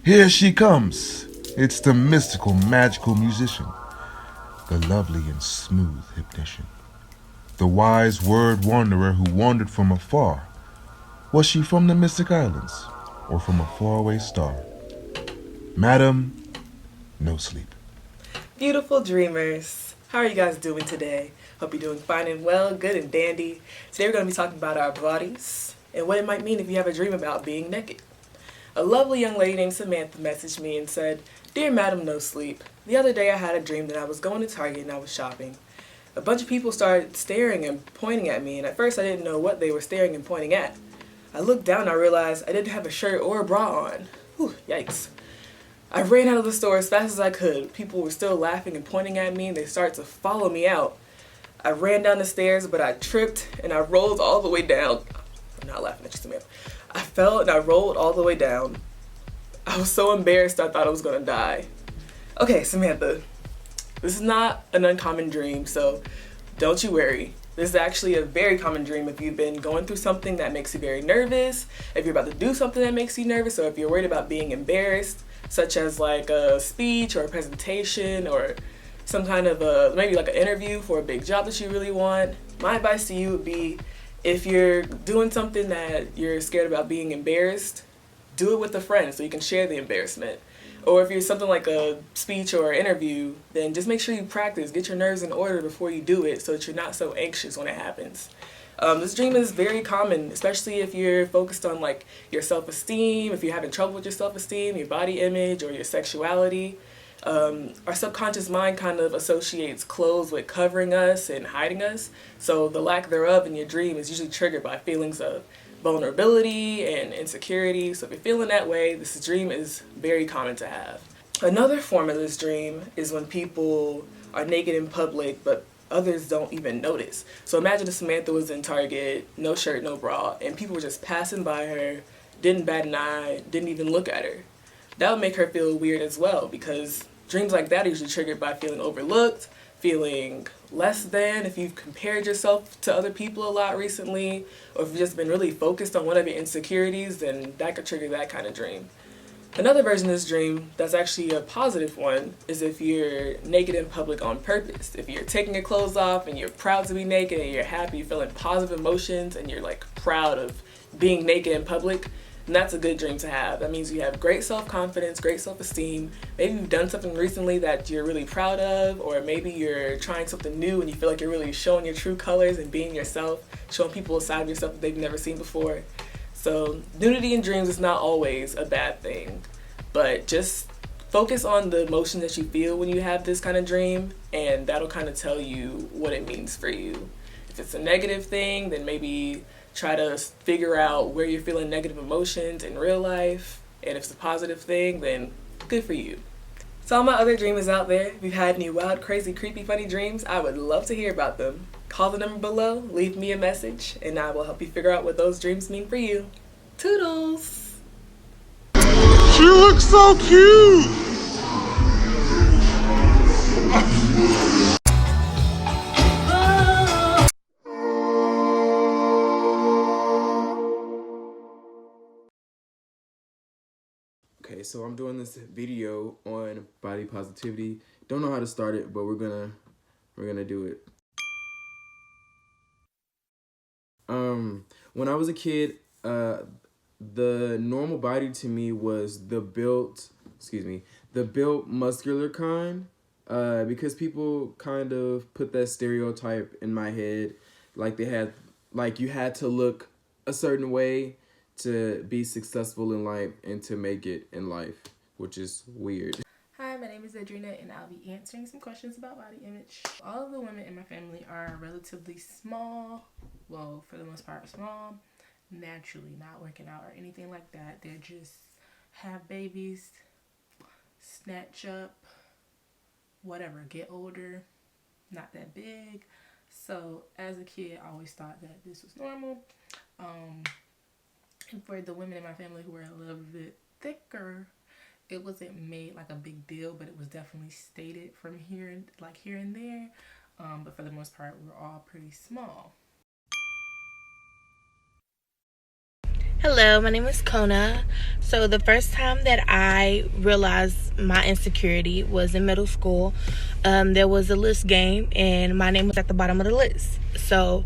Here she comes. It's the mystical, magical musician, the lovely and smooth hypnician, the wise word wanderer who wandered from afar. Was she from the Mystic Islands or from a faraway star? Madam Nosleep. Beautiful dreamers, how are you guys doing today? Hope you're doing fine and well, good and dandy. Today we're going to be talking about our bodies and what it might mean if you have a dream about being naked. A lovely young lady named Samantha messaged me and said, "Dear Madam Nosleep, the other day I had a dream that I was going to Target and I was shopping. A bunch of people started staring and pointing at me, and at first I didn't know what they were staring and pointing at. I looked down and I realized I didn't have a shirt or a bra on. Whew, yikes. I ran out of the store as fast as I could. People were still laughing and pointing at me, and they started to follow me out. I ran down the stairs, but I tripped and I rolled all the way down. I'm not laughing at you, Samantha. I fell and I rolled all the way down. I was so embarrassed I thought I was going to die." Okay, Samantha, this is not an uncommon dream, so don't you worry. This is actually a very common dream if you've been going through something that makes you very nervous, if you're about to do something that makes you nervous, or if you're worried about being embarrassed, such as like a speech or a presentation or some kind of maybe like an interview for a big job that you really want. My advice to you would be, if you're doing something that you're scared about being embarrassed, do it with a friend so you can share the embarrassment. Or if you're something like a speech or an interview, then just make sure you practice. Get your nerves in order before you do it so that you're not so anxious when it happens. This dream is very common, especially if you're focused on like your self-esteem, if you're having trouble with your self-esteem, your body image, or your sexuality. Our subconscious mind kind of associates clothes with covering us and hiding us, so the lack thereof in your dream is usually triggered by feelings of vulnerability and insecurity. So if you're feeling that way, this dream is very common to have. Another form of this dream is when people are naked in public, but others don't even notice. So imagine if Samantha was in Target, no shirt, no bra, and people were just passing by her, didn't bat an eye, didn't even look at her. That would make her feel weird as well, because dreams like that are usually triggered by feeling overlooked, feeling less than, if you've compared yourself to other people a lot recently, or if you've just been really focused on one of your insecurities, then that could trigger that kind of dream. Another version of this dream that's actually a positive one is if you're naked in public on purpose. If you're taking your clothes off and you're proud to be naked and you're happy, you're feeling positive emotions and you're like proud of being naked in public, and that's a good dream to have. That means you have great self-confidence, great self-esteem. Maybe you've done something recently that you're really proud of, or maybe you're trying something new and you feel like you're really showing your true colors and being yourself, showing people a side of yourself that they've never seen before. So nudity in dreams is not always a bad thing, but just focus on the emotion that you feel when you have this kind of dream, and that'll kind of tell you what it means for you. If it's a negative thing, then maybe try to figure out where you're feeling negative emotions in real life. And if it's a positive thing, then good for you. So all my other dreamers out there, if you've had any wild, crazy, creepy, funny dreams, I would love to hear about them. Call the number below, leave me a message, and I will help you figure out what those dreams mean for you. Toodles! She looks so cute! Okay, so I'm doing this video on body positivity. Don't know how to start it, but we're gonna do it. When I was a kid, the normal body to me was the built muscular kind, because people kind of put that stereotype in my head, like you had to look a certain way to be successful in life and to make it in life, which is weird. Hi, my name is Adrina, and I'll be answering some questions about body image. All of the women in my family are relatively small, well, for the most part small, naturally, not working out or anything like that. They just have babies, snatch up, whatever, get older, not that big. So as a kid, I always thought that this was normal. And for the women in my family who were a little bit thicker, it wasn't made like a big deal, but it was definitely stated from here and there. But for the most part, we're all pretty small. Hello, my name is Kona. So the first time that I realized my insecurity was in middle school. There was a list game and my name was at the bottom of the list. So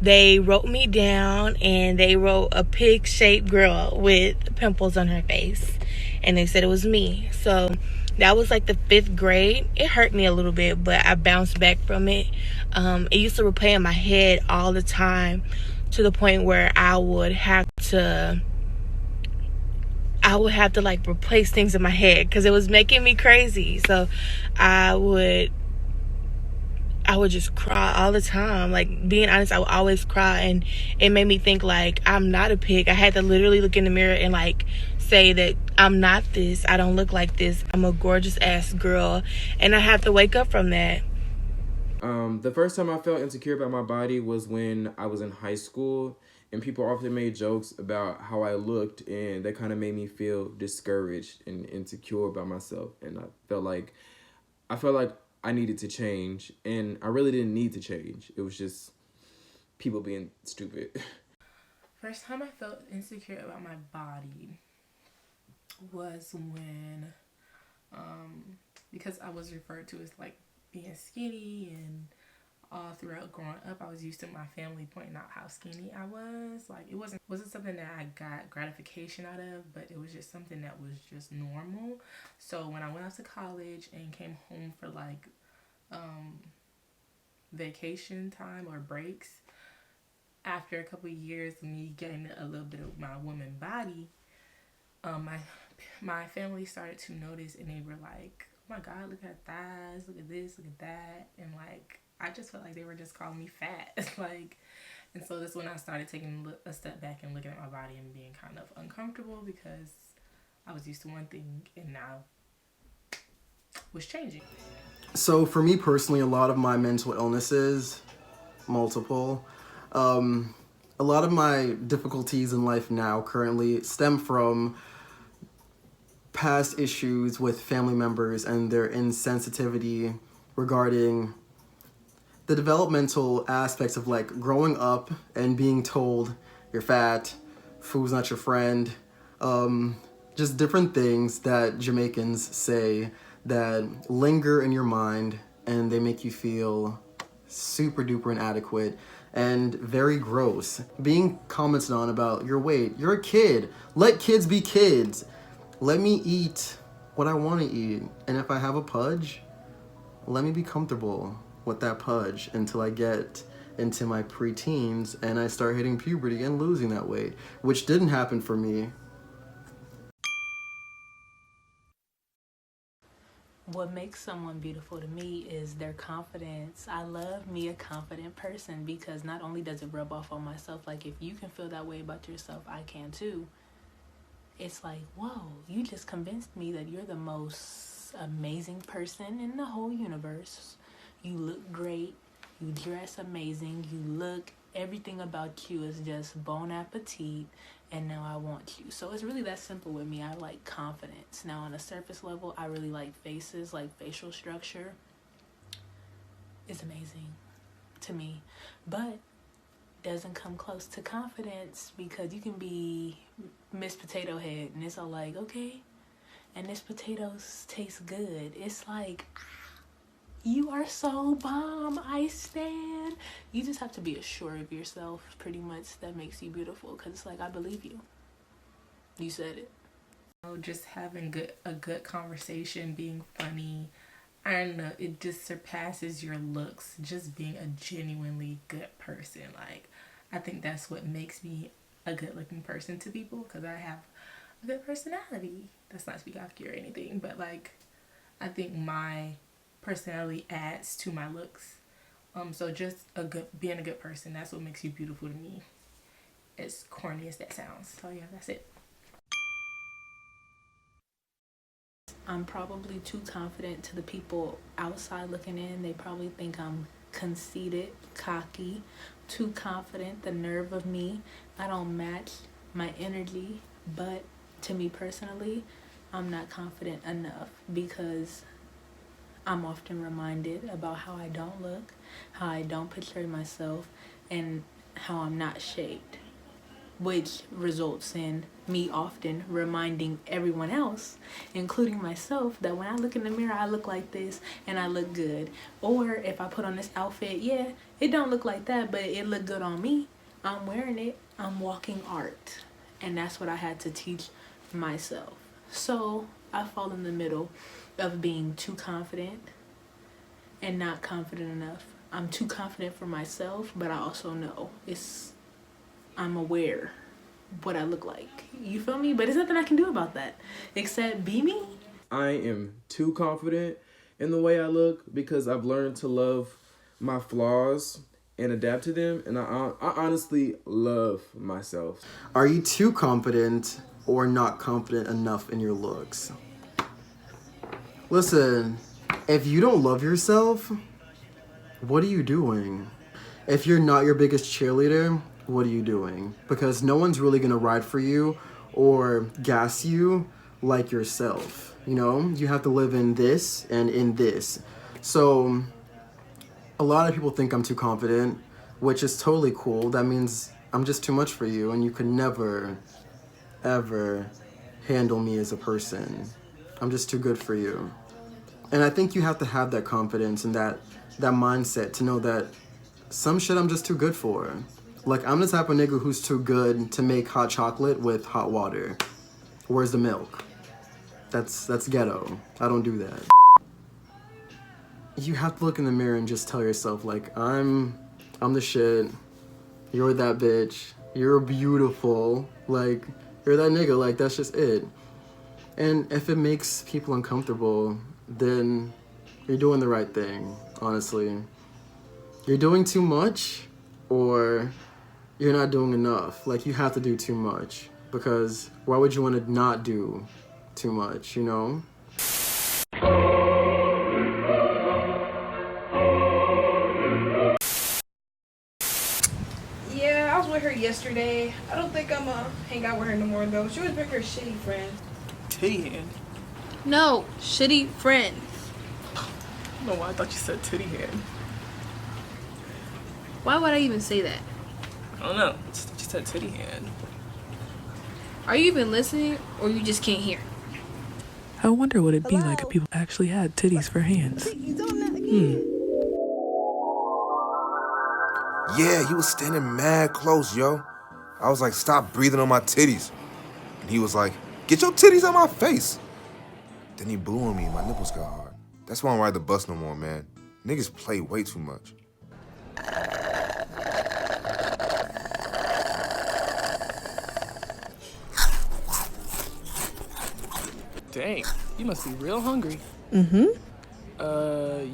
they wrote me down and they wrote a pig-shaped girl with pimples on her face. And they said it was me. So that was like the 5th grade. It hurt me a little bit, but I bounced back from it. It used to replay in my head all the time, to the point where I would have to like replace things in my head because it was making me crazy. So I would just cry all the time. Like, being honest, I would always cry, and it made me think like I'm not a pig. I had to literally look in the mirror and like say that I'm not this. I don't look like this. I'm a gorgeous ass girl, and I have to wake up from that. The first time I felt insecure about my body was when I was in high school, and people often made jokes about how I looked, and that kind of made me feel discouraged and insecure about myself. And I felt like I needed to change, and I really didn't need to change. It was just people being stupid. First time I felt insecure about my body was when, because I was referred to as like being skinny, and all throughout growing up I was used to my family pointing out how skinny I was. Like, it wasn't something that I got gratification out of, but it was just something that was just normal. So when I went out to college and came home for like vacation time or breaks, after a couple of years of me getting a little bit of my woman body, my family started to notice, and they were like, "Oh my God, look at thighs, look at this, look at that," and like I just felt like they were just calling me fat, like. And so that's when I started taking a step back and looking at my body and being kind of uncomfortable, because I was used to one thing and now was changing. So for me personally, a lot of my mental illnesses, multiple, a lot of my difficulties in life now currently stem from past issues with family members and their insensitivity regarding the developmental aspects of like growing up and being told you're fat, food's not your friend, just different things that Jamaicans say that linger in your mind and they make you feel super duper inadequate and very gross. Being commented on about your weight, you're a kid. Let kids be kids. Let me eat what I want to eat. And if I have a pudge, let me be comfortable with that pudge until I get into my preteens and I start hitting puberty and losing that weight, which didn't happen for me. What makes someone beautiful to me is their confidence. I love me a confident person, because not only does it rub off on myself, like if you can feel that way about yourself, I can too. It's like, whoa, you just convinced me that you're the most amazing person in the whole universe. You look great, you dress amazing, you look, everything about you is just bon appetit, and now I want you. So it's really that simple with me. I like confidence. Now on a surface level, I really like faces, like facial structure is amazing to me, but doesn't come close to confidence, because you can be Miss Potato Head and it's all like, okay, and this potatoes taste good. It's like, you are so bomb, I stand. You just have to be assured of yourself, pretty much. That makes you beautiful, because it's like, I believe you. You said it. Just having a good conversation, being funny, I don't know, it just surpasses your looks. Just being a genuinely good person. Like, I think that's what makes me a good looking person to people, because I have a good personality. That's not to be cocky or anything, but like, I think my personality adds to my looks. So just being a good person, that's what makes you beautiful to me. As corny as that sounds. So yeah, that's it. I'm probably too confident to the people outside looking in. They probably think I'm conceited, cocky, too confident, the nerve of me. I don't match my energy, but to me personally, I'm not confident enough, because I'm often reminded about how I don't look, how I don't portray myself, and how I'm not shaped. which results in me often reminding everyone else, including myself, that when I look in the mirror, I look like this and I look good. Or if I put on this outfit, yeah, it don't look like that, but it look good on me. I'm wearing it. I'm walking art. And that's what I had to teach myself. So I fall in the middle of being too confident and not confident enough. I'm too confident for myself, but I also know I'm aware what I look like. You feel me? But there's nothing I can do about that except be me. I am too confident in the way I look because I've learned to love my flaws and adapt to them, and I honestly love myself. Are you too confident or not confident enough in your looks? Listen, if you don't love yourself, what are you doing? If you're not your biggest cheerleader, what are you doing? Because no one's really gonna ride for you or gas you like yourself. You know, you have to live in this and in this. So a lot of people think I'm too confident, which is totally cool. That means I'm just too much for you, and you could never, ever handle me as a person. I'm just too good for you. And I think you have to have that confidence and that mindset to know that some shit I'm just too good for. Like, I'm the type of nigga who's too good to make hot chocolate with hot water. Where's the milk? That's ghetto. I don't do that. You have to look in the mirror and just tell yourself, like, I'm the shit. You're that bitch. You're beautiful. Like, you're that nigga. Like, that's just it. And if it makes people uncomfortable, then you're doing the right thing, honestly. You're doing too much, or you're not doing enough. Like, you have to do too much, because why would you want to not do too much, you know? Yeah, I was with her yesterday. I don't think I'm gonna hang out with her no more though. She was with her shitty friend. Titty hand? No, shitty friends. I don't know why I thought you said titty hand. Why would I even say that? I don't know. Just thought you said titty hand. Are you even listening, or you just can't hear? I wonder what it'd be like if people actually had titties for hands. Yeah, he was standing mad close, yo. I was like, stop breathing on my titties. And he was like, get your titties on my face. Then he blew on me and my nipples got hard. That's why I don't ride the bus no more, man. Niggas play way too much. Dang, you must be real hungry. Mm-hmm.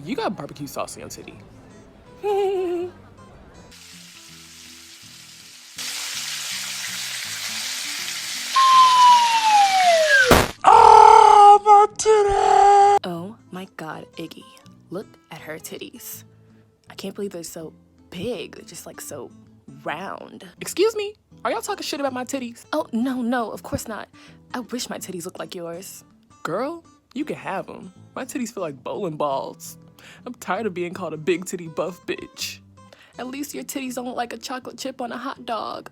You got barbecue sauce on your titty. Oh my god, Iggy. Look at her titties. I can't believe they're so big. They're just like so round. Excuse me? Are y'all talking shit about my titties? Oh, no, of course not. I wish my titties looked like yours. Girl, you can have them. My titties feel like bowling balls. I'm tired of being called a big titty buff bitch. At least your titties don't look like a chocolate chip on a hot dog.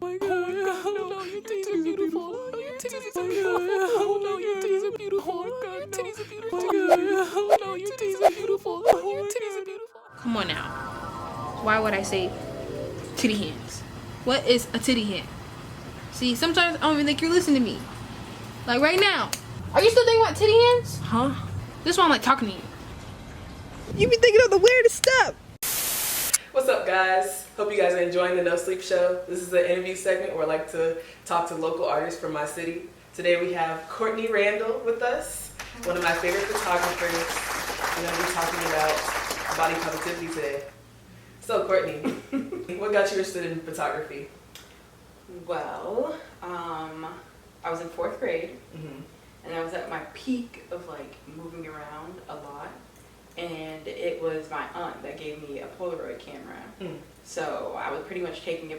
Oh my god, no, your titties are beautiful. Oh, your titties are beautiful. Oh no, your titties are beautiful. Oh god, your titties are beautiful. Oh no, your titties are beautiful. Oh, your titties are beautiful. Come on now. Why would I say titty hands? What is a titty hand? See, sometimes I don't even think you're listening to me. Like right now. Are you still thinking about titty hands? Huh? This is why I'm like talking to you. You be thinking of the weirdest stuff. What's up, guys? Hope you guys are enjoying the Nosleep show. This is the interview segment where I like to talk to local artists from my city. Today we have Courteney Randall with us, one of my favorite photographers. We're going to be talking about body positivity today. So, Courteney, what got you interested in photography? Well, I was in 4th grade, and I was at my peak of like moving around a lot. And it was my aunt that gave me a Polaroid camera. So I was pretty much taking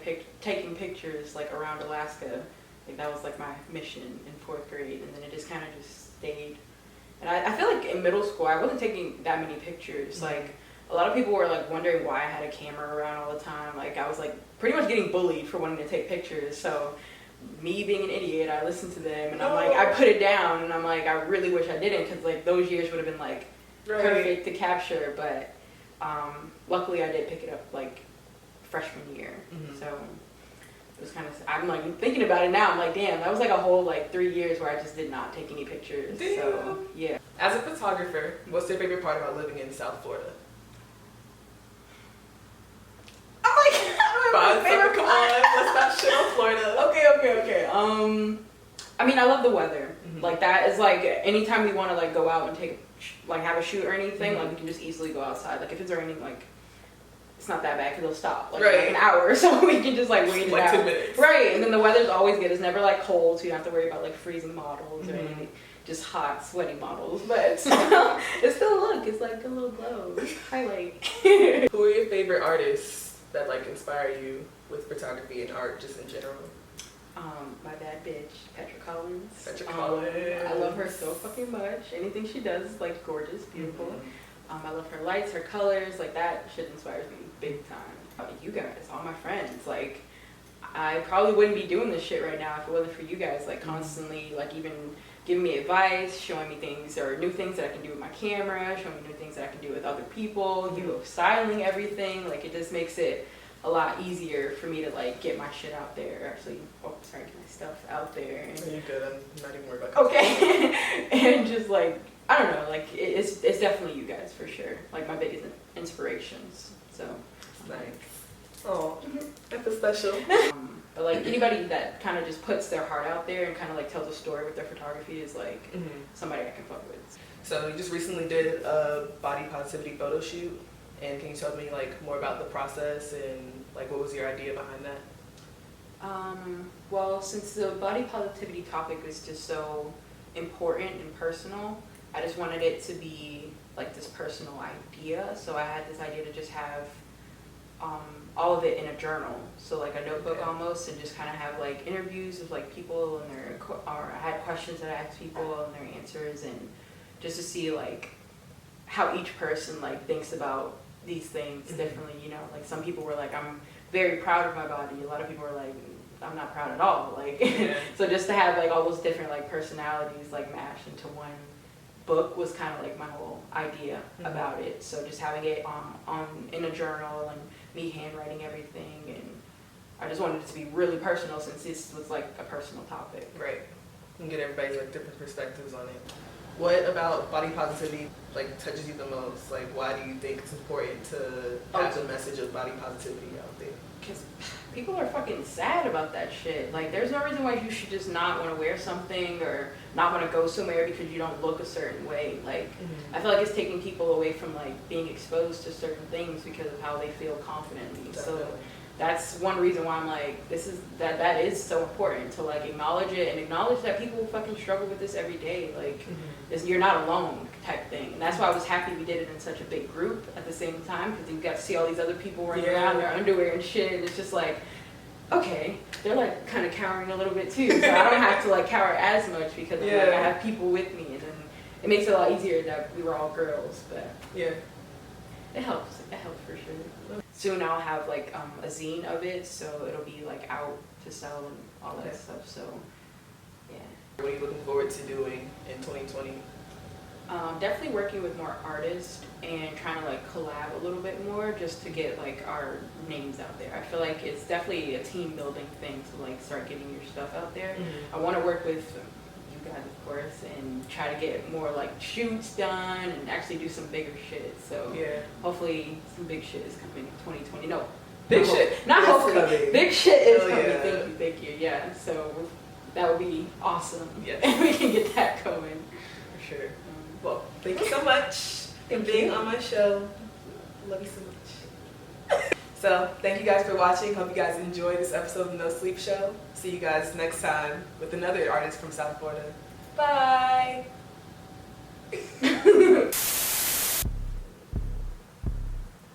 pictures like around Alaska. Like that was like my mission in 4th grade, and then it just kind of just stayed. And I feel like in middle school I wasn't taking that many pictures. Like a lot of people were like wondering why I had a camera around all the time. Like I was like pretty much getting bullied for wanting to take pictures. So me being an idiot, I listened to them and I'm like, I put it down and I'm like, I really wish I didn't, because like those years would have been like perfect to capture. But luckily I did pick it up like freshman year. So it was kind of, I'm like thinking about it now, I'm like, damn, that was like a whole like 3 years where I just did not take any pictures. Damn. So yeah. As a photographer, what's your favorite part about living in South Florida? I'm like, my favorite come on, let's not shit on Florida. Okay. I mean, I love the weather. Like that is like anytime we want to like go out and take like have a shoot or anything, like we can just easily go outside. Like if it's raining, like it's not that bad because it'll stop like an hour, so we can just like wait it out. 2 minutes. Right, and then the weather's always good. It's never like cold, so you don't have to worry about like freezing models or anything. Just hot, sweaty models, but it's still a look. It's like a little glow highlight. Who are your favorite artists that like inspire you with photography and art just in general? My bad bitch, Petra Collins. Collins. I love her so fucking much. Anything she does is like gorgeous, beautiful. I love her lights, her colors, like that shit inspires me big time. You guys, all my friends, like I probably wouldn't be doing this shit right now if it wasn't for you guys, like constantly, like even giving me advice, showing me things or new things that I can do with my camera, showing me new things that I can do with other people, styling everything. Like it just makes it a lot easier for me to like get my shit out there. Actually, get my stuff out there. And, you're good. I'm not even worried about okay. And just like I don't know, like it's definitely you guys for sure. Like my biggest inspirations. So nice. Oh, that feels special. But like anybody that kind of just puts their heart out there and kind of like tells a story with their photography is like somebody I can fuck with. So you just recently did a body positivity photo shoot, and can you tell me like more about the process and like what was your idea behind that? Well, since the body positivity topic is just so important and personal, I just wanted it to be like this personal idea. So I had this idea to just have all of it in a journal, so like a notebook almost, and just kind of have like interviews with like people and or I had questions that I asked people and their answers, and just to see like how each person like thinks about these things differently. You know, like some people were like, I'm very proud of my body. A lot of people were like, I'm not proud at all. Like so just to have like all those different like personalities like mashed into one book was kind of like my whole idea about it. So just having it in a journal and me handwriting everything, and I just wanted it to be really personal since this was like a personal topic. Right. And get everybody's like different perspectives on it. What about body positivity like touches you the most? Like why do you think it's important to have the message of body positivity out there? Because people are fucking sad about that shit. Like there's no reason why you should just not want to wear something or not want to go somewhere because you don't look a certain way. Like I feel like it's taking people away from like being exposed to certain things because of how they feel confidently. So that's one reason why I'm like, that is so important to like acknowledge it and acknowledge that people fucking struggle with this every day. Like you're not alone type thing. And that's why I was happy we did it in such a big group at the same time, because you got to see all these other people running around in their underwear and shit. And it's just like, okay, they're like kind of cowering a little bit too. So I don't have to like cower as much because like, I have people with me, and then it makes it a lot easier that we were all girls. But it helps. It helps for sure. Soon I'll have like a zine of it, so it'll be like out to sell and all that stuff. So what are you looking forward to doing in 2020? Definitely working with more artists and trying to like collab a little bit more, just to get like our names out there. I feel like it's definitely a team building thing to like start getting your stuff out there. I want to work with you guys, of course, and try to get more like shoots done and actually do some bigger shit. So hopefully some big shit is coming in 2020. No, big shit. Not hopefully. Coming. Big shit is coming. Thank you. Yeah. So that would be awesome. Yes. And we can get that going. For sure. Well, thank you so much for being on my show. Love you so much. So, thank you guys for watching. Hope you guys enjoyed this episode of the No Sleep Show. See you guys next time with another artist from South Florida. Bye!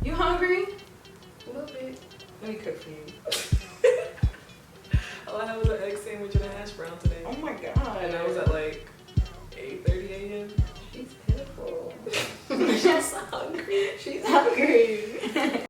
You hungry? A little bit. Let me cook for you. All I had was an egg sandwich and a hash brown today. Oh my god. And I was at like 8:30 a.m. She's pitiful. She's so hungry. She's hungry.